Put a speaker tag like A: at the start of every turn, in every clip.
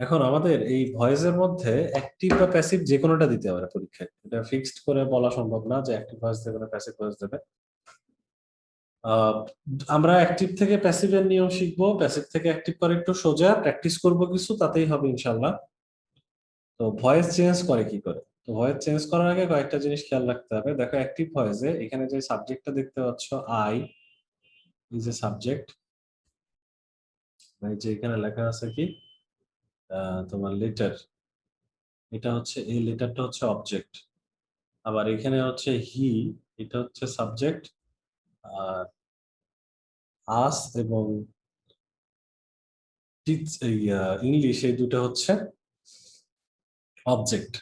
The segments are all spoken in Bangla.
A: এখন আমাদের এই ভয়েসের মধ্যে অ্যাক্টিভ বা প্যাসিভ যে কোনোটা দিতে পারে পরীক্ষায়, এটা ফিক্সড করে বলা সম্ভব না যে অ্যাক্টিভ ভয়েস দেবে না প্যাসিভ ভয়েস দেবে। আহ, আমরা অ্যাক্টিভ থেকে প্যাসিভের নিয়ম শিখবো, প্যাসিভ থেকে অ্যাক্টিভ করে একটু সোজা প্র্যাকটিস করব কিছু, তাতেই হবে ইনশাল্লাহ। তো ভয়েস চেঞ্জ করে কি করে? তো ভয়েস চেঞ্জ করার আগে কয়েকটা জিনিস খেয়াল রাখতে হবে। দেখো অ্যাক্টিভ ভয়েসে এখানে যে সাবজেক্টটা দেখতে পাচ্ছ, আই ইজ এ সাবজেক্ট, যে এখানে লেখা আছে কি তোমার লেটার, এটা হচ্ছে এই লেটারটা হচ্ছে অবজেক্ট। আবার এখানে হচ্ছে হি, এটা হচ্ছে সাবজেক্ট। আর আস এবং ইংলিশ, এই দুটো হচ্ছে অবজেক্ট।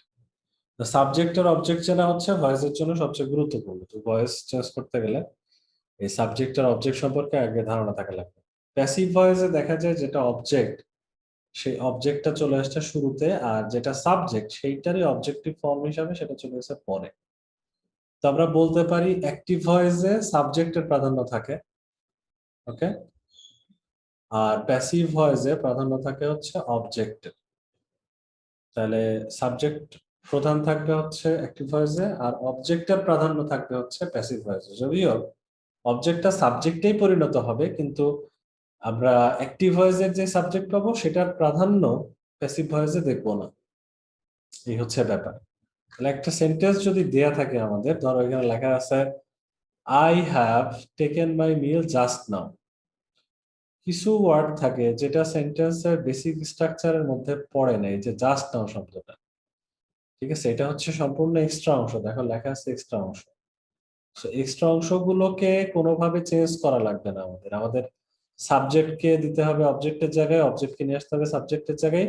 A: সাবজেক্ট আর অবজেক্ট চেনা হচ্ছে ভয়েসের জন্য সবচেয়ে গুরুত্বপূর্ণ। তো ভয়েস চেঞ্জ করতে গেলে এই সাবজেক্ট আর অবজেক্ট সম্পর্কে আগে ধারণা থাকা লাগবে। প্যাসিভ ভয়েসে দেখা যায় যেটা অবজেক্ট, সেই অবজেক্টটা চলে আসছে শুরুতে, আর যেটা সাবজেক্ট সেইটারই অবজেক্টিভ ফর্ম হিসাবে সেটা চলে আসছে পরে। তো আমরা বলতে পারি অ্যাক্টিভ ভয়েসে সাবজেক্টের প্রাধান্য থাকে, ওকে, আর প্যাসিভ ভয়েসে প্রাধান্য থাকে হচ্ছে অবজেক্টের। তাহলে সাবজেক্ট প্রধান থাকবে হচ্ছে অ্যাক্টিভ ভয়েসে, আর অবজেক্টের প্রাধান্য থাকবে হচ্ছে প্যাসিভ ভয়েসে। যদিও অবজেক্টটা সাবজেক্টেই পরিণত হবে, কিন্তু আমরা অ্যাক্টিভ ভয়েসের যে সাবজেক্ট পাবো সেটার প্রাধান্য প্যাসিভ ভয়েসে দেখবো না। এই হচ্ছে ব্যাপার। তাহলে একটা সেন্টেন্স যদি দেয়া থাকে আমাদের, ধরো এখানে লেখা আছে I have taken my meal just now. কিছু ওয়ার্ড থাকে যেটা সেন্টেন্সের বেসিক স্ট্রাকচারের মধ্যে পড়ে না, এই যে জাস্ট নাও শব্দটা, ঠিক আছে, এটা হচ্ছে সম্পূর্ণ এক্সট্রা অংশ। দেখো লেখা আছে এক্সট্রা অংশ। এক্সট্রা অংশগুলোকে কোনোভাবে চেঞ্জ করা লাগবে না আমাদের। আমাদের সাবজেক্টকে দিতে হবে অবজেক্টের জায়গায়, অবজেক্টকে নিয়ে আসতে হবে সাবজেক্টের জায়গায়।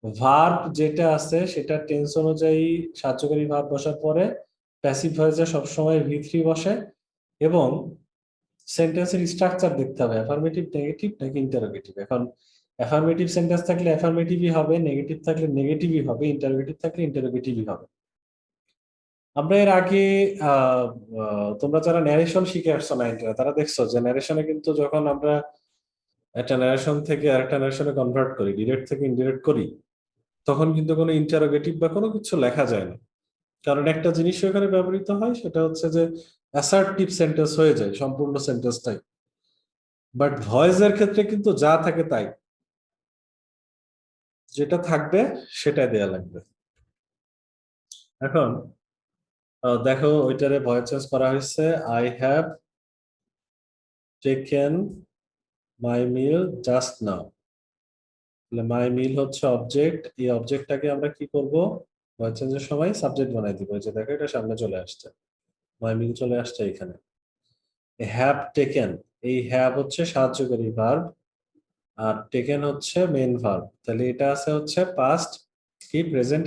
A: ভার্ব যেটা আছে সেটা টেন্স অনুযায়ী সাহায্যকারী ভার্ব বসার পরে প্যাসিভ ভয়েসে সবসময় ভি3 বসে। এবং সেন্টেন্সের স্ট্রাকচার দেখতে হবে, অ্যাফার্মেটিভ, নেগেটিভ নাকি ইন্টারোগেটিভ। এখন অ্যাফার্মেটিভ সেন্টেন্স থাকলে অ্যাফার্মেটিভই হবে, নেগেটিভ থাকলে নেগেটিভই হবে, ইন্টারোগেটিভ থাকলে ইন্টারোগেটিভই হবে। আমরা এর আগে আহ, তোমরা যারা ন্যারেশন শিখে আসছো নাইনটা, তারা দেখছো যে ন্যারেশনে কিন্তু যখন আমরা একটা ন্যারেশন থেকে আরেকটা ন্যারেশনে কনভার্ট করি, ডিরেক্ট থেকে ইনডিরেক্ট করি, তখন কিন্তু কোনো ইন্টারোগেটিভ বা কোনো কিছু লেখা যায় না। কারণ একটা জিনিস এখানে ব্যবহৃত হয়, সেটা হচ্ছে যে অ্যাসার্টিভ সেন্টেন্স হয়ে যায় সম্পূর্ণ সেন্টেন্সটাই। বাট ভয়েসের ক্ষেত্রে কিন্তু যা থাকে তাই, যেটা থাকবে সেটাই দেয়া লাগবে। এখন দেখো ওইটারে ভয়েস চেঞ্জ করা হয়েছে, I have taken my meal just now. My meal হচ্ছে অবজেক্ট, এই অবজেক্টটাকে আমরা কি করব, ভয়েস চেঞ্জের সময় সাবজেক্ট বানাই দিব। এই যে দেখো এটা সামনে চলে আসছে, মাই মিল চলে আসছে এখানে। হ্যাভ টেকেন, এই হ্যাভ হচ্ছে সাহায্যকারী ভার্ব, আর টেকেন হচ্ছে মেইন ভার্ব। তাহলে এটা আছে হচ্ছে পাস্ট কি প্রেজেন্ট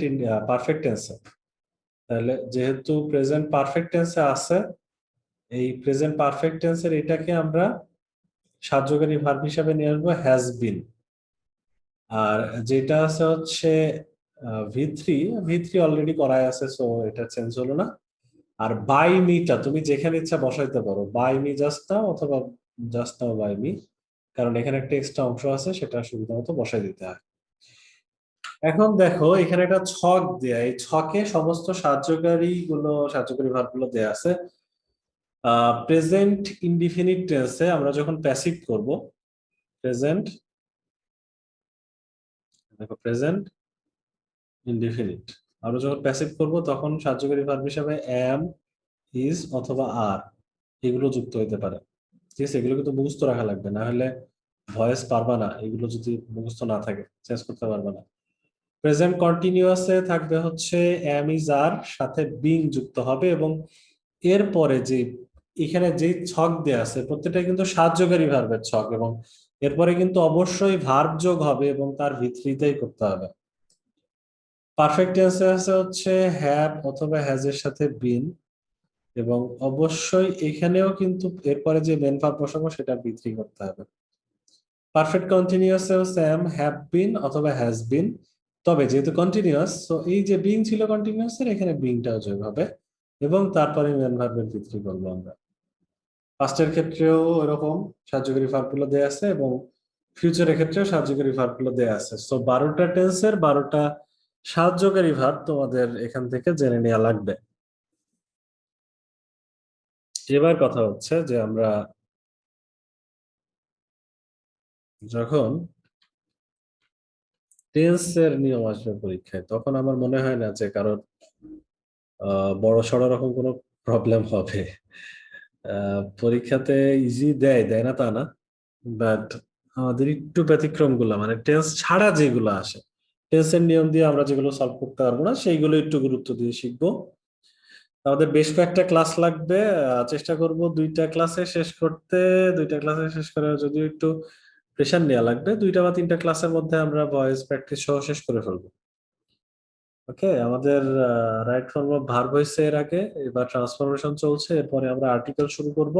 A: পারফেক্ট টেন্সে। তাহলে যেহেতু প্রেজেন্ট পারফেক্ট টেন্সে আছে, এই প্রেজেন্ট পারফেক্ট টেন্সের এটাকে আমরা সাহায্যকারী ভার্ব হিসাবে নিয়ে আসবো হ্যাজ বিন। আর যেটা আছে হচ্ছে ভি3, ভি3 অলরেডি করাই আছে, সো এটা চেঞ্জ হলো না। আর বাই মিটা তুমি যেখানে ইচ্ছা বসাইতে পারো, বাই মি জাস্ট নাও অথবা জাস্ট নাও বাই মি, কারণ এখানে একটা এক্সট্রা অংশ আছে, সেটা সুবিধা মতো বসাই দিতে হয়। এখন দেখো এখানে একটা ছক দেয়া, এই ছকে সমস্ত সাহায্যকারী ভার্ব গুলো দেয়া আছে। প্রেজেন্ট ইনডিফিনিট টেন্সে আমরা যখন প্যাসিভ করব, প্রেজেন্ট, দেখো প্রেজেন্ট ইনডিফিনিট, আমরা যখন প্যাসিভ করব তখন সাহায্যকারী ভার্ব হিসাবে অ্যাম, ইজ অথবা আর এগুলো যুক্ত হইতে পারে। ঠিক আছে, এগুলো কিন্তু মুখস্থ রাখা লাগবে, না হলে ভয়েস পারবা না। এগুলো যদি মুখস্থ না থাকে চেঞ্জ করতে পারবে না। প্রেজেন্ট কন্টিনিউয়াসে থাকবে হচ্ছে অ্যাম, ইজ, আর, সাথে বিং যুক্ত হবে, এবং এরপরে যে এখানে যে ছক দেয়া আছে প্রত্যেকটা কিন্তু সাহায্যকারী ভার্বের ছক, এবং এরপরে কিন্তু অবশ্যই ভার্ব যোগ হবে এবং তার ভিত্তিতেই করতে হবে। পারফেক্ট টেন্সে আছে হচ্ছে হ্যাভ অথবা হ্যাজ এর সাথে বিন, এবং অবশ্যই এখানেও কিন্তু এরপরে যে মেন ভার্ব বসাবো সেটা ভিত্তি করতে হবে। পারফেক্ট কন্টিনিউয়াসে হচ্ছে এম, হ্যাভ বিন অথবা হ্যাজ বিন, তবে যেহেতু কন্টিনিউয়াস, তো এই যে বিং ছিল কন্টিনিউয়াস এর, এখানে বিংটাও যোগ হবে, এবং তারপরে মেন ভার্বের ভিত্তি করবো আমরা। পাস্টের ক্ষেত্রেও এরকম সাহায্যকারী ভার্ব গুলো দেয়া আছে, এবং ফিউচারের ক্ষেত্রে সাহায্যকারী ভার্ব গুলো দেয়া আছে। সো 12টা টেন্সের 12টা সাহায্যকারী ভার্ব তোমাদের এখান থেকে জেনে নেওয়া লাগবে। এবার কথা হচ্ছে যে আমরা যখন টেন্সের নিয়ম আসবে পরীক্ষায়, তখন আমার মনে হয় না যে কারোর বড় সড় রকম কোনো প্রবলেম হবে। পরীক্ষাতে ইজি দেয় দেয় না তা না, বাট আমাদের একটু ব্যতিক্রম গুলা মানে টেন্স ছাড়া যেগুলো আসে, টেন্সের নিয়ম দিয়ে আমরা যেগুলো সলভ করতে পারবো না সেইগুলো একটু গুরুত্ব দিয়ে শিখবো। আমাদের বেশ কয়েকটা ক্লাস লাগবে, চেষ্টা করব 2টা ক্লাসে শেষ করতে। 2টা ক্লাসে শেষ করে যদিও একটু প্রেশার নেওয়া লাগবে, 2টা বা 3টা ক্লাসের মধ্যে আমরা ভয়েস প্র্যাকটিস সহ শেষ করে ফেলবো। ওকে, আমাদের রাইট ফর্ম অফ ভার্ব হয়েছে এর আগে, এবার ট্রান্সফরমেশন চলছে, এরপরে আমরা আর্টিকেল শুরু করব।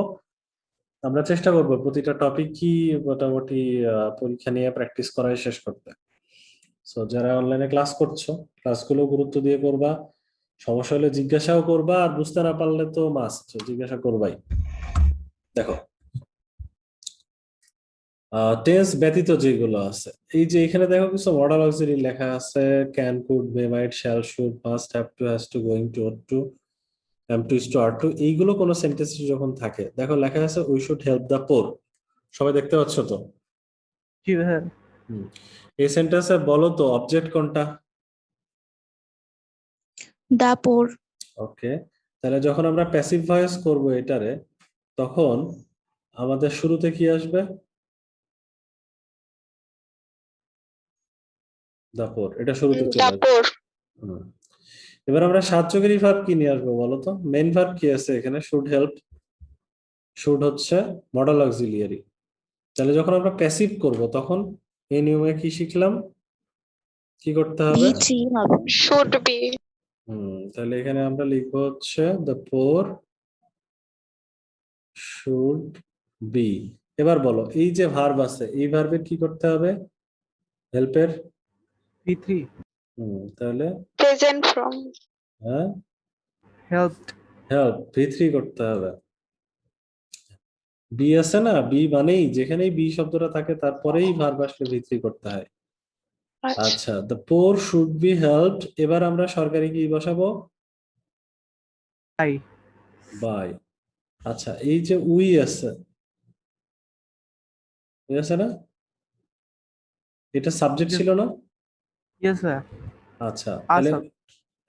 A: আমরা চেষ্টা করব প্রতিটা টপিক কি মোটামুটি পরীক্ষা নিয়ে প্র্যাকটিস করাই শেষ করতে। সো যারা অনলাইনে ক্লাস করছো, ক্লাসগুলো গুরুত্ব দিয়ে করবা, সমস্যা হলে জিজ্ঞাসাও করবা, আর বুঝতে না পারলে তো মাস্ট জিজ্ঞাসা করবাই। দেখো, টেন্স ব্যতীত যেগুলো আছে, এই যে এখানে দেখো কিছু মডাল অক্সিলারি লেখা আছে, can, could, may, might, shall, should, must, have to, has to, going to, ought to, am to, is to, are to, এইগুলো কোনো সেন্টেন্সে যখন থাকে, দেখো লেখা আছে we should help the poor. সবাই দেখতে পাচ্ছ তো?
B: জি ভাইয়া।
A: এই সেন্টেন্সে বলো তো অবজেক্ট কোনটা?
C: দা পোর।
A: ওকে, তাহলে যখন আমরা প্যাসিভ ভয়েস করব এটারে, তখন আমাদের শুরুতে কি আসবে? দা পোর, এটা শুরুতে চলে আসবে। হুম। এবার আমরা সাহায্যকারী ভার্ব কি নিয়ে আসবো বলো তো? মেইন ভার্ব কি আছে এখানে? Should help. শুড হচ্ছে মডাল অক্সিলিয়ারি। তাহলে যখন আমরা প্যাসিভ করব তখন এই নিয়মে কি শিখলাম? কি করতে হবে?
C: V3 হবে।
D: should be
A: তাহলে এখানে আমরা লিখবো হচ্ছে দ্য পোর শুড বি। এবার বলো, এই যে ভার্ব আছে, এই ভার্বের কি করতে হবে? হেল্পের
B: V3
A: তাহলে
D: present from
A: হ্যাঁ,
B: helped
A: হেল্প ভি3 করতে হবে। বি আছে না, বি মানেই যেখানেই বি শব্দটা থাকে তারপরেই ভার্ব আসলে ভি3 করতে হয়। আচ্ছা, the poor should be helped, এবার আমরা সরকারি কি বসাবো?
B: by
A: by. আচ্ছা, এই যে উই আছে, উই আছে না, এটা সাবজেক্ট ছিল না?
B: yes sir
A: আচ্ছা, তাহলে
B: us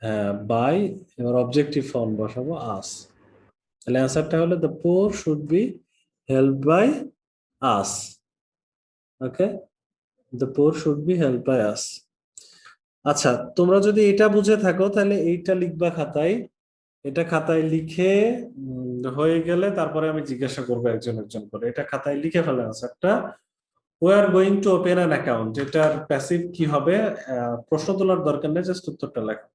A: হ্যাঁ বাই, এবার অবজেক্টিভ ফর্ম বসাবো আস। তাহলে অ্যান্সারটা হলো the poor should be help by us. Okay, the poor should be help by us. আচ্ছা, তোমরা যদি এটা বুঝে থাকো তাহলে এইটা লিখবা খাতায়। এটা খাতায় লিখে হয়ে গেলে তারপরে আমি জিজ্ঞাসা করবো একজন একজন করে। এটা খাতায় লিখে ফেলে আনসারটা। We are going to open an account, এটার প্যাসিভ কি হবে? প্রশ্ন তোলার দরকার নেই, জাস্ট উত্তরটা লেখো।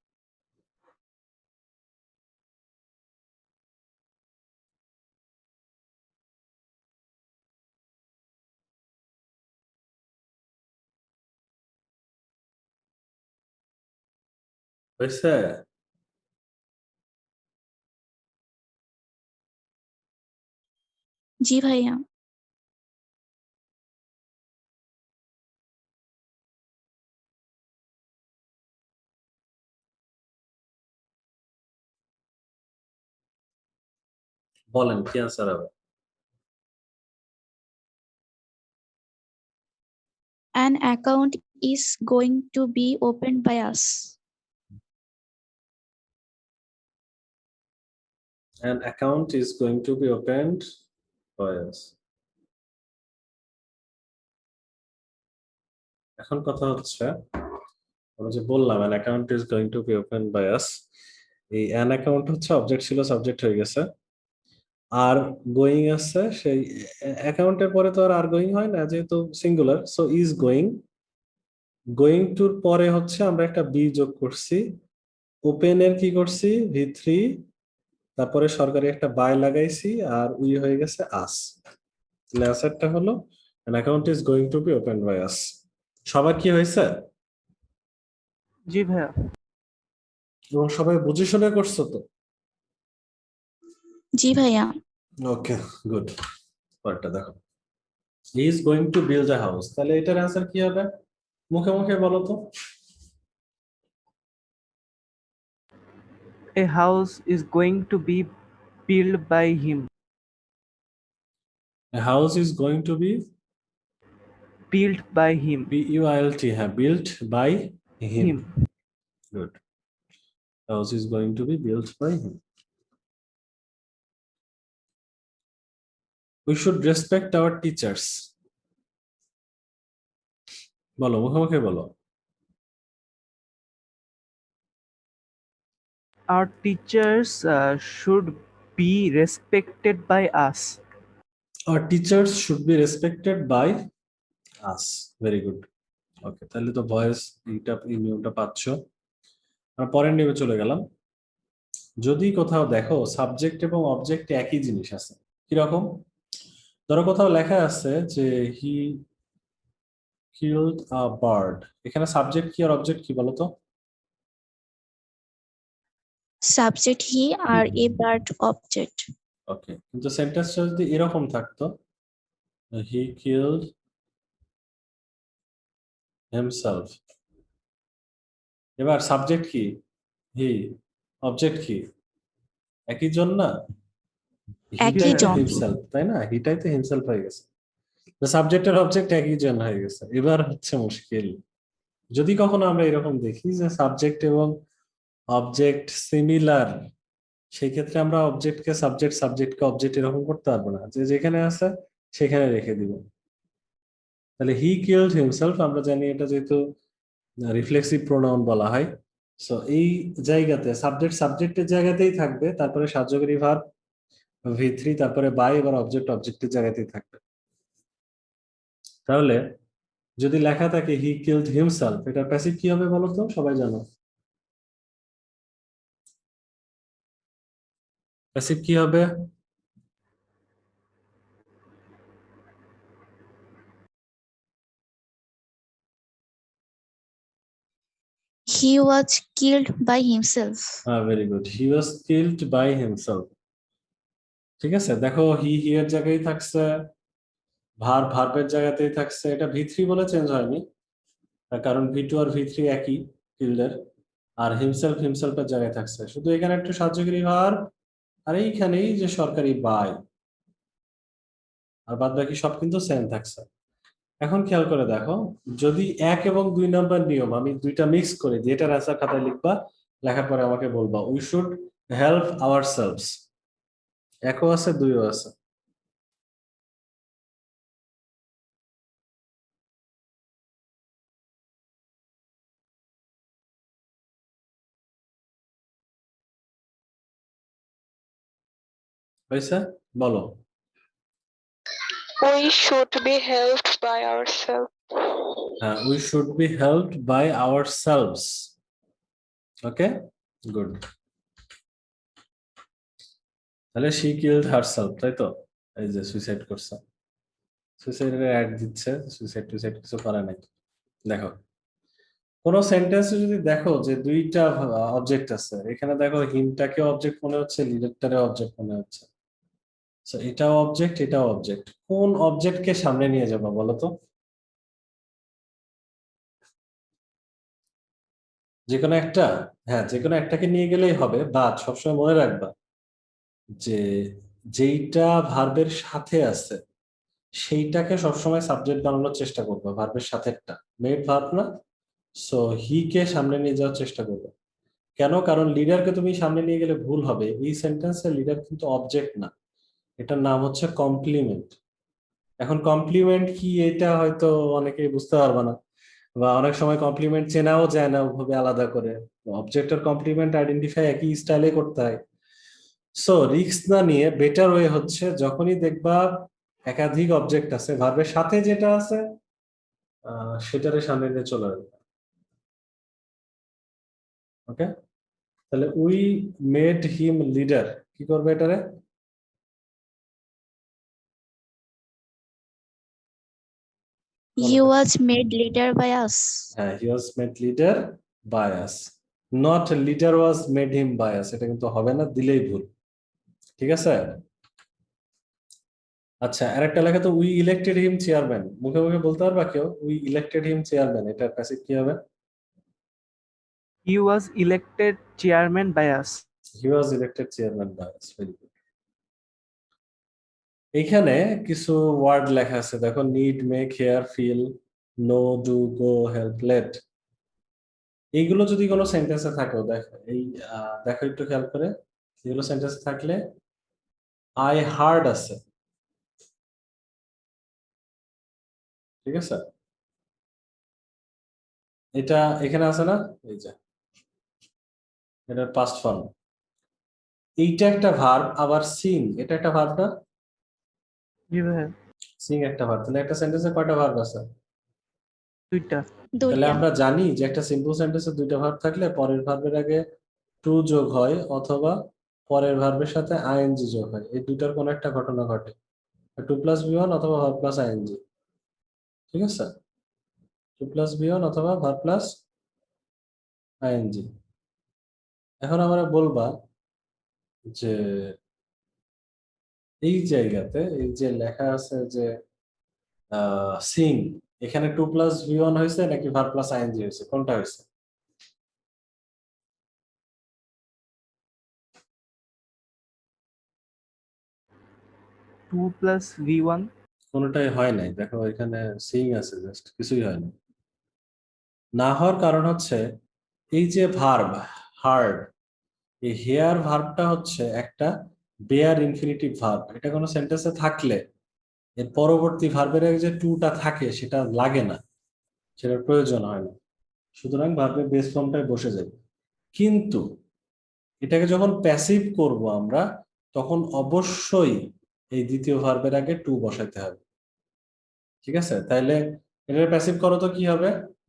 A: হয়েছে?
C: জি ভাইয়া।
A: বলেন কি আনসার হবে?
C: An account is going to be opened by us.
A: An account is going to be opened by us. এখন কথা হচ্ছে, আমি যে বললাম an account is going to be opened by us, এই an account হচ্ছে অবজেক্ট ছিল, সাবজেক্ট হয়ে গেছে। আর গোয়িং আছে, সেই অ্যাকাউন্টের পরে তো আর গোয়িং হয় না যেহেতু singular, so is going. Going টুর পরে হচ্ছে আমরা একটা বি যোগ করছি, ওপেন এর কি করছি? ভি3, তারপরে সরকারি একটা বাই লাগাইছি, আর উই হয়ে গেছে আস। তাহলে অ্যান্সারটা হলো an account is going to be opened by us. সবার কি হয়েছে?
B: জি ভাইয়া।
A: এবং সবাই বুঝে শুনে করছো তো?
C: জি ভাইয়া।
A: ওকে, গুড। পরেরটা দেখো। He is going to build a house, তাহলে এটার অ্যান্সার কি হবে? মুখে মুখে বলো তো।
B: A house is going to be built by him.
A: A house is going to be
B: Built by him.
A: built, হ্যাঁ, built by him.
B: Him.
A: Good. House is going to be built by him. We should respect our teachers. বলো, মুখে মুখে বলো।
B: Our teachers should be respected by us.
A: Our teachers should be respected by us. Very good. Okay, তাহলে তো ভয়েস এই নিয়মটা পাচ্ছ। আমরা পরের নিয়মে চলে গেলাম। যদি কোথাও দেখো সাবজেক্ট এবং অবজেক্ট একই জিনিস আছে, কিরকম? ধরো কোথাও লেখা আছে যে হি কিলড আ বার্ড, এখানে সাবজেক্ট কি আর অবজেক্ট কি বলো তো?
C: Subject he are a bird object.
A: ওকে, কিন্তু সেন্টেন্সটা যদি এরকম থাকতো, হি কিলড হিমসেলফ, এবার সাবজেক্ট কি? হি, অবজেক্ট কি? একই জন না?
C: একই জন।
A: হিমসেলফ, তাই না? হিটাই তো হিমসেলফ হয়ে গেছে, সাবজেক্ট আর অবজেক্ট একই জন হয়ে গেছে। এবার হচ্ছে মুশকিল, যদি কখনো আমরা এরকম দেখি যে সাবজেক্ট এবং অবজেক্ট সিমিলার, সেই ক্ষেত্রে আমরা অবজেক্টকে সাবজেক্ট, সাবজেক্টকে অবজেক্ট এরকম করতে পারবো না, যে যেখানে আছে সেখানে রেখে দিব। তাহলে হি কিলড হিমসেলফ, আমরা জানি এটা যেহেতু রিফ্লেক্সিভ প্রোনাউন বলা হয়, সো এই জায়গাতে সাবজেক্ট সাবজেক্টের জায়গাতেই থাকবে, তারপরে সাহায্যকারী ভার্ব V3, তারপরে বাই, এবার অবজেক্ট অবজেক্টের জায়গাতেই থাকবে। তাহলে যদি লেখা থাকে হি কিলড হিমসেলফ, এটার প্যাসিভ কি হবে বলো তো? সবাই জানো প্যাসিভ কি হবে?
C: He was killed by himself.
A: Very good, he was killed by himself. ঠিক আছে, দেখো হি এর জায়গায় থাকছে, ভার্বের জায়গাতেই থাকছে, এটা V3 বলে চেঞ্জ হয়নি, তার কারণ V2 আর V3 একই কিল্ডের, আর হিমসেলফ হিমসেলফের জায়গায় থাকছে, শুধু এখানে একটু সাহায্যকারী ভার্ব আর এইখানেই যে সরকারি বাই, আর বাদ বাকি সব কিন্তু সেম থাকছে। এখন খেয়াল করে দেখো, যদি 1 এবং 2 নম্বর নিয়ম আমি দুইটা মিক্স করে দিই, এটার অ্যান্সার খাতায় লিখবা, লেখার পরে আমাকে বলবা উই শুড হেল্প আওয়ারসেলভস। 1ও আছে 2ও আছে। হয়েছে? বলো।
D: We should be helped by ourselves.
A: হ্যাঁ, we should be helped by ourselves. Okay, good. তাহলে শি কিলড হারসেলফ, তাই তো? এই যে সুইসাইড করছে, সুইসাইডের অ্যাড দিচ্ছে, সুইসাইড টুইসাইড কিছু করে নাই। দেখো কোন সেন্টেন্সে যদি দেখো যে দুইটা অবজেক্ট আছে, এখানে দেখো হিমটাকে অবজেক্ট মনে হচ্ছে, লিডারটারে অবজেক্ট মনে হচ্ছে, সো এটাও অবজেক্ট এটাও অবজেক্ট, কোন অবজেক্টকে সামনে নিয়ে যাবো বলো তো? যেকোনো একটা, হ্যাঁ যেকোনো একটাকে নিয়ে গেলেই হবে, বাট সবসময় মনে রাখবা যে যেইটা ভার্বের সাথে আছে সেইটাকে সবসময় সাবজেক্ট বানানোর চেষ্টা করবে, ভার্বের সাথে একটা মেড ভার্ব না, সো হি কে সামনে নিয়ে যাওয়ার চেষ্টা করবে। কেন? কারণ লিডারকে তুমি সামনে নিয়ে গেলে ভুল হবে, এই সেন্টেন্সে লিডার কিন্তু অবজেক্ট না, এটার নাম হচ্ছে কমপ্লিমেন্ট। এখন কমপ্লিমেন্ট কি এটা হয়তো অনেকেই বুঝতে পারবে না, বা অনেক সময় কমপ্লিমেন্ট চেনাও যায় না ওভাবে আলাদা করে, অবজেক্ট আর কমপ্লিমেন্ট আইডেন্টিফাই একই স্টাইলে করতে হয়। সো রিস্ক না নিয়ে বেটার ওয়ে হচ্ছে যখনই দেখবা একাধিক অবজেক্ট আছে, ভার্বের সাথে যেটা আছে সেটারে সামনে নিয়ে চলে আসবে। ওকে, তাহলে উই মেড হিম লিডার, কি করবে এটারে?
C: He was made leader by us.
A: হ্যাঁ, he was made leader by us, not leader was made him by us, এটা কিন্তু হবে না, দিলেই ভুল। ঠিক আছে, আচ্ছা, আরেকটা লেখা তো উই ইলেক্টেড হিম চেয়ারম্যান, মুখে মুখে বলতে পারবা কেউ উই ইলেক্টেড হিম চেয়ারম্যান, এটার প্যাসিভ কি হবে?
B: He was elected chairman by us.
A: He was elected chairman by us, very good. এখানে কিছু ওয়ার্ড লেখা আছে, দেখো, need, make, hear, feel, know, do, go, help, let. এইগুলো যদি কোনো সেন্টেন্সে থাকো, দেখো এই দেখো একটু খেয়াল করে, এগুলো সেন্টেন্সে থাকলে আই হার্ড আছে, ঠিক আছে? এটা এখানে আছে না, এই যে এটার পাস্ট ফর্ম। এইটা একটা ভার্ব, আবার সিং এটা একটা ভার্ব না?
B: বিবাহ
A: সিং একটা ভার্ব, তাহলে একটা সেন্টেন্সে কয়টা ভার্ব আছে?
B: দুইটা।
A: তাহলে
C: দুইটা।
A: আমরা জানি যে একটা সিম্পল সেন্টেন্সে দুইটা ভার্ব থাকলে পরের ভার্বের আগে টু যোগ হয়, অথবা পরের ভার্বের সাথে আইএনজি যোগ হয়, এই দুইটার কোনো একটা ঘটনা ঘটে, টু প্লাস বি ওয়ান অথবা ভার্ব প্লাস আইএনজি, ঠিক আছে? টু প্লাস বি ওয়ান অথবা ভার্ব প্লাস আইএনজি। এখন আমরা বলবা যে এই জায়গাতে এই যে লেখা আছে যে সিং, এখানে টু প্লাস বি ওয়ান হয়েছে নাকি ভার্ব প্লাস আইএনজি হয়েছে, কোনটা হয়েছে?
B: 2 plus V1.
A: কোনোটাই হয় নাই, দেখো এখানে সিং আছে, জাস্ট কিছুই হয় না। না হওয়ার কারণ হচ্ছে এই যে ভার্ব হার্ড, এই হেয়ার ভার্বটা হচ্ছে একটা বেয়ার ইনফিনিটিভ ভার্ব, এটা কোনো সেন্টেন্সে থাকলে এর পরবর্তী ভার্বের আগে যে টুটা থাকে সেটা লাগে না, সেটার প্রয়োজন হয় না, সুতরাং ভার্বের বেস ফর্মটাই বসে যাবে। কিন্তু এটাকে যখন প্যাসিভ করব আমরা, তখন অবশ্যই এই দ্বিতীয় ভার্বের আগে টু বসাইতে হবে, ঠিক আছে? তাইলে এটার প্যাসিভ করো তো কি হবে,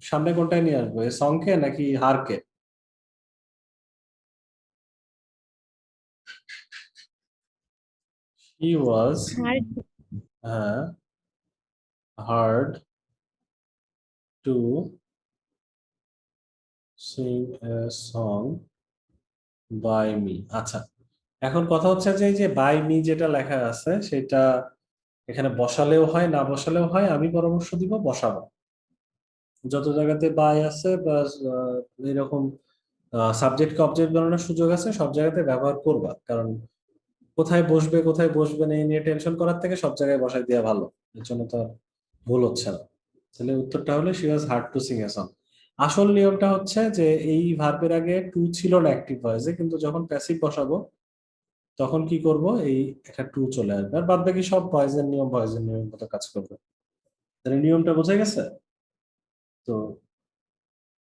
A: সামনে কোনটায় নিয়ে আসবো, এই সংকে নাকি হারকে? He was heard to sing a song by me। আচ্ছা, এখন কথা হচ্ছে যে এই যে বাই মি যেটা লেখা আছে সেটা এখানে বসালেও হয়, না বসালেও হয়, আমি পরামর্শ দিব বসাবো। যত জায়গাতে বাই আছে বা এরকম সাবজেক্টকে অবজেক্ট বানানোর সুযোগ আছে সব জায়গাতে ব্যবহার করবা, কারণ কোথায় বসবে কোথায় বসবে না এই নিয়ে টেনশন করার থেকে সব জায়গায় বসাই দেওয়া ভালো, এর জন্য তো আর ভুল হচ্ছে না। তাহলে উত্তরটা হলো she was hard to Singh a song. আসল নিয়মটা হচ্ছে যে এই ভার্বের আগে টু ছিল না অ্যাক্টিভ ভয়েসে, কিন্তু যখন প্যাসিভ বসাবো তখন কি করব, এই একটা টু চলে আসবে, আর বাদ বাকি সব ভয়েসের নিয়ম ভয়েসের নিয়মের মতো কাজ করবে। তাহলে নিয়মটা বোঝা গেছে? তো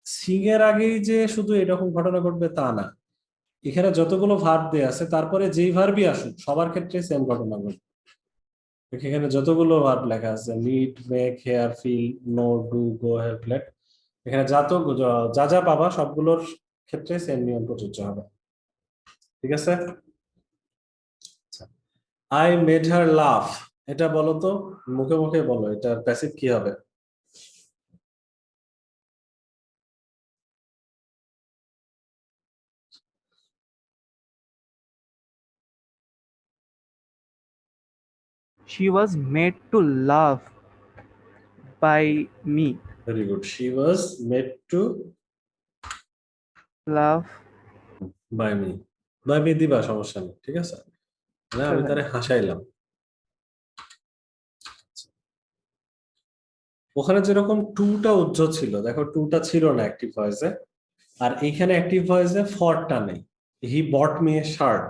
A: সিং এর আগেই যে শুধু এরকম ঘটনা ঘটবে তা না, এখানে যতগুলো ভার্ব দেয়া আছে তারপরে যেই ভার্বই আসুক সবার ক্ষেত্রে সেম ঘটনা ঘটবে। এখানে যতগুলো ভার্ব লেখা আছে, need, make, hear, feel, know, do, go, help, let, এখানে যা যা পাবা সবগুলোর ক্ষেত্রে সেম নিয়ম প্রযোজ্য হবে, ঠিক আছে? আই মেড হার লাফ, এটা বলো তো, মুখে মুখে বলো, এটার প্যাসিভ কি হবে?
B: She was made to laugh by me.
A: Very good, she was made to
B: Laugh.
A: By me. By me দিবা, সমস্যা নেই, ঠিক আছে? মানে আমি তারে হাসাইলাম। ওখানে যেরকম টুটা উজ্জ্বল ছিল, দেখো টুটা ছিল না অ্যাক্টিভ ভয়েসে, আর এইখানে অ্যাক্টিভ ভয়েসে ফরটা নেই, হি বট মি এ শার্ট।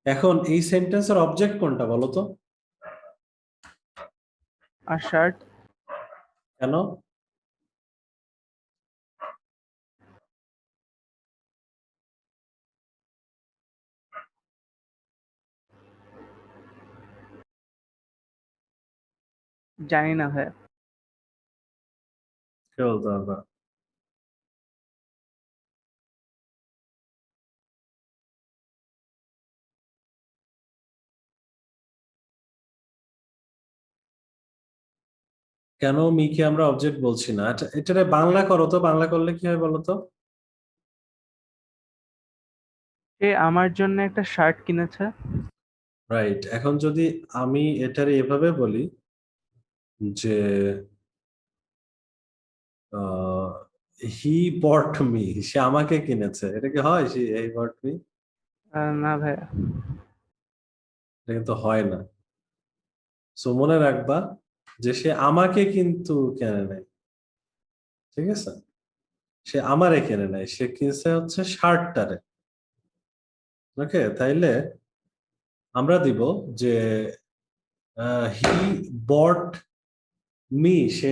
A: এখন এই সেন্টেন্সের অবজেক্ট কোনটা বলো তো?
B: A shirt.
A: কেন?
B: জানি না ভাইয়া।
A: কে বলতে পারবা? কেন মিকে আমরা অবজেক্ট বলছি না? এটারে বাংলা করো তো, বাংলা করলে কি হয় বলো তো?
B: সে আমার জন্য একটা শার্ট কিনেছে।
A: রাইট, এখন যদি আমি এটারে এভাবে বলি যে হি বট মি, সে আমাকে কিনেছে, এটা কি হয়? সে হি বট মি,
B: না ভাইয়া।
A: এটা কিন্তু হয় না। সো মনে রাখবা যে সে আমাকে কিন্তু কেনে নাই, ঠিক আছে? সে আমারে কেনে নাই, সে কিনছে হচ্ছে শার্টটারে। ওকে, তাইলে আমরা দিব যে হি বট মি, সে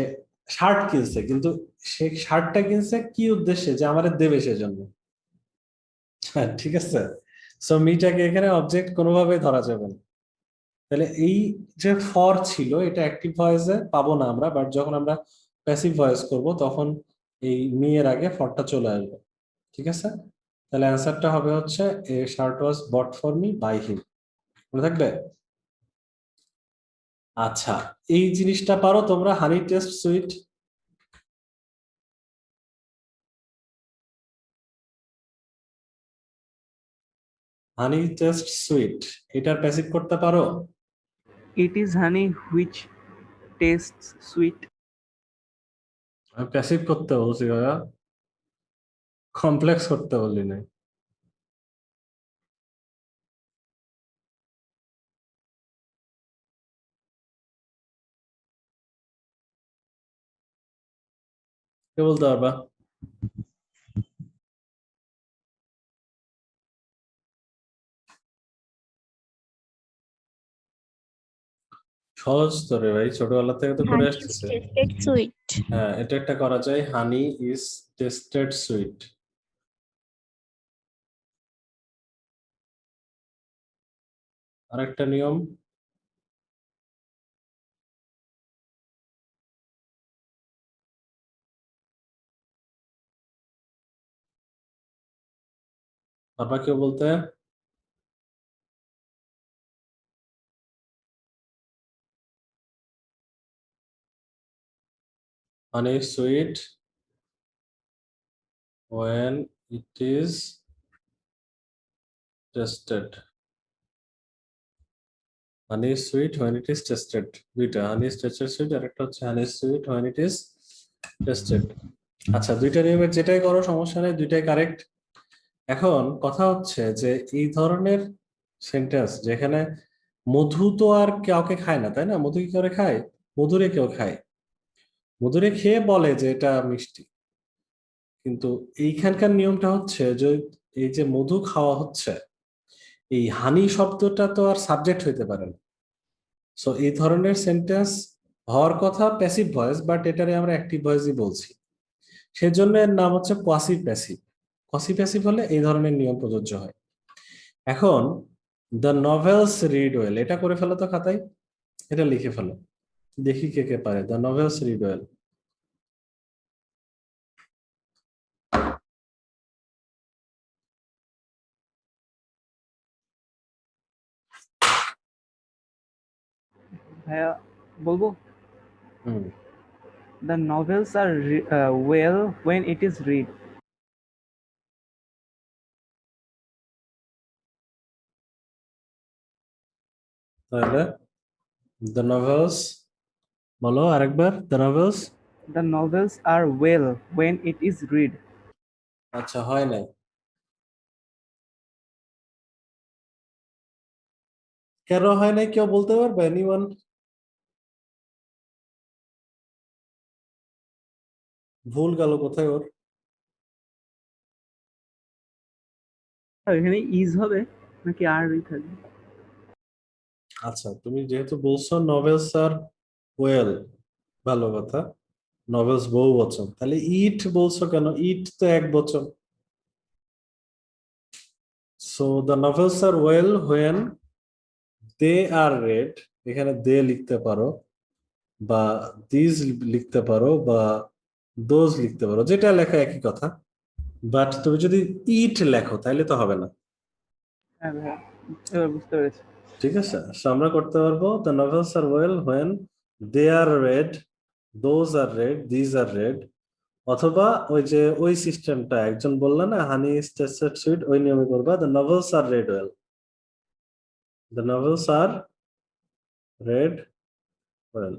A: শার্ট কিনছে, কিন্তু সে শার্টটা কিনছে কি উদ্দেশ্যে? যে আমারে দেবে সেজন্য। হ্যাঁ, ঠিক আছে। সো মিটাকে এখানে অবজেক্ট কোনোভাবে ধরা যাবে না। তাহলে এই যে ফর ছিল, এটা অ্যাক্টিভ ভয়েসে পাবো না আমরা, বাট যখন আমরা প্যাসিভ ভয়েস করব তখন এই মি এর আগে ফরটা চলে আসবে, ঠিক আছে? তাহলে অ্যান্সারটা হবে হচ্ছে a shirt was bought for me by him. মনে থাকবে? আচ্ছা, এই জিনিসটা পারো তোমরা, honey taste sweet? Honey taste sweet, এটার প্যাসিভ করতে পারো?
B: It is honey which tastes sweet.
A: আমি প্যাসিভ করতে বলছি ভাইয়া, কমপ্লেক্স করতে বলি না। কে বলতে পারবা? সহজ তো রে ভাই, ছোটবেলা থেকে তো করে
C: Honey is
A: আসতেছে।
C: tasted sweet.
A: হ্যাঁ, এটা একটা করা যায়, হানি ইজ টেস্টেড সুইট। আরেকটা নিয়ম, পারবা কেউ বলতে? Honey sweet when it is tested. Honey sweet when it is tested, দুইটা, হানি ইজ টেস্টেড সুইট আর একটা হচ্ছে honey sweet when it is tested। আচ্ছা, দুইটা নিয়মের যেটাই করো সমস্যা নেই, দুইটাই কারেক্ট। এখন কথা হচ্ছে যে এই ধরনের সেন্টেন্স যেখানে মধু তো আর কাউকে খায় না, তাই না? মধু কি করে খায়? মধুরে কেউ খায়, মধুরে খেয়ে বলে যে এটা মিষ্টি। কিন্তু এইখানকার নিয়মটা হচ্ছে যে এই যে মধু খাওয়া হচ্ছে, এই হানি শব্দটা তো আর সাবজেক্ট হইতে পারে না। সো এই ধরনের সেন্টেন্স হওয়ার কথা প্যাসিভ ভয়েস, বাট এটারে আমরা অ্যাক্টিভ ভয়েসই বলছি, সেজন্য এর নাম হচ্ছে কোয়াসি প্যাসিভ। কোয়াসি প্যাসিভ হলে এই ধরনের নিয়ম প্রযোজ্য হয়। এখন দ্য নভেলস রিড ওয়েল, এটা করে ফেলো তো খাতায়, এটা লিখে ফেলো, দেখি কে কে পারে। The novels read well.
B: ভাইয়া বলবো,
A: হুম,
B: the novels are well when it is read.
A: তাহলে দ্য নভেলস, বলো আরেকবার, the novels.
B: The novels are well when it is read.
A: আচ্ছা, হয় নাই। কেন হয় নাই কেউ বলতে পারবে? এনিওয়ান? ভুল গেল কোথায় ওর?
B: এখানে ইজ হবে নাকি আর থাকবে?
A: আচ্ছা, তুমি যেহেতু বলছো নভেলস আর ওয়েল, ভালো কথা, নভেলস বহু বচন, তাহলে ইট বলছো কেন? ইট তো এক বচন। So the novels are well when they are read, এখানে দে লিখতে পারো, বা দিস লিখতে পারো, বা দোজ লিখতে পারো, যেটা লেখা একই কথা। বাট তুমি যদি ইট লেখো তাহলে তো হবে না,
B: হ্যাঁ ভাইয়া, এবার বুঝতে পেরেছি।
A: ঠিক আছে? So আমরা করতে পারবো the novels are well when they are read, those are read, these are read. অথবা ওই যে ওই সিস্টেমটা একজন বললো না, হানি ইজ টেস্টেড সুইট, ওই নিয়মে করবা the novels are read well. The novels are read well.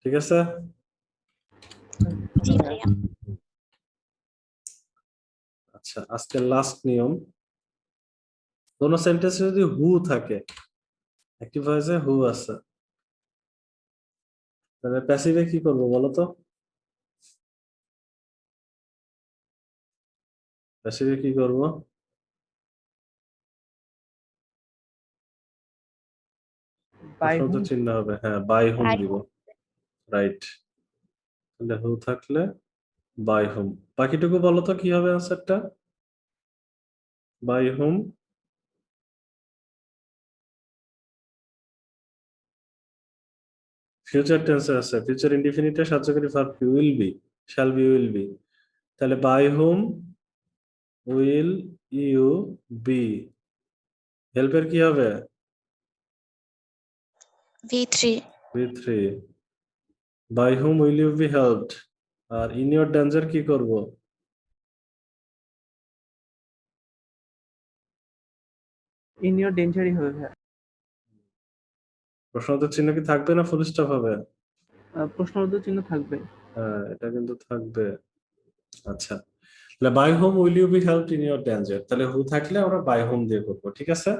A: ঠিক আছে?
C: জি ভাইয়া।
A: আচ্ছা, আজকের লাস্ট নিয়ম, কোন সেন্টেন্সে যদি হু থাকে, অ্যাক্টিভ ভয়েসে হু আছে, তাহলে প্যাসিভে কি করব বলো তো? প্যাসিভে কি করব?
B: By
A: প্রশ্ন তো
B: whom?
A: চিহ্ন হবে, হ্যাঁ, বাই হোম
C: By
A: দিব, রাইট। তাহলে হু থাকলে বাই হোম। বাকিটুকু বলো তো কি হবে আনসারটা? বাই হোম, ফিউচার টেন্সে আছে, ফিউচার ইনডিফিনিটে সাহায্যকারী ভার্ব কি? Will be, shall be, will be. তাহলে by whom will you be, হেল্পের কি হবে?
C: V3.
A: V3, by whom will you be helped. আর ইন ইওর ডেঞ্জার কি করব?
B: In your danger হবে ভাইয়া।
A: প্রশ্নোত্তর চিহ্ন কি থাকবে না ফুল স্টপ হবে?
B: প্রশ্নবোধক চিহ্ন থাকবে।
A: হ্যাঁ, এটা কিন্তু থাকবে। আচ্ছা, তাহলে by whom will you be helped in your danger, তাহলে হু থাকলে আমরা বাই হোম দিয়ে করবো, ঠিক আছে?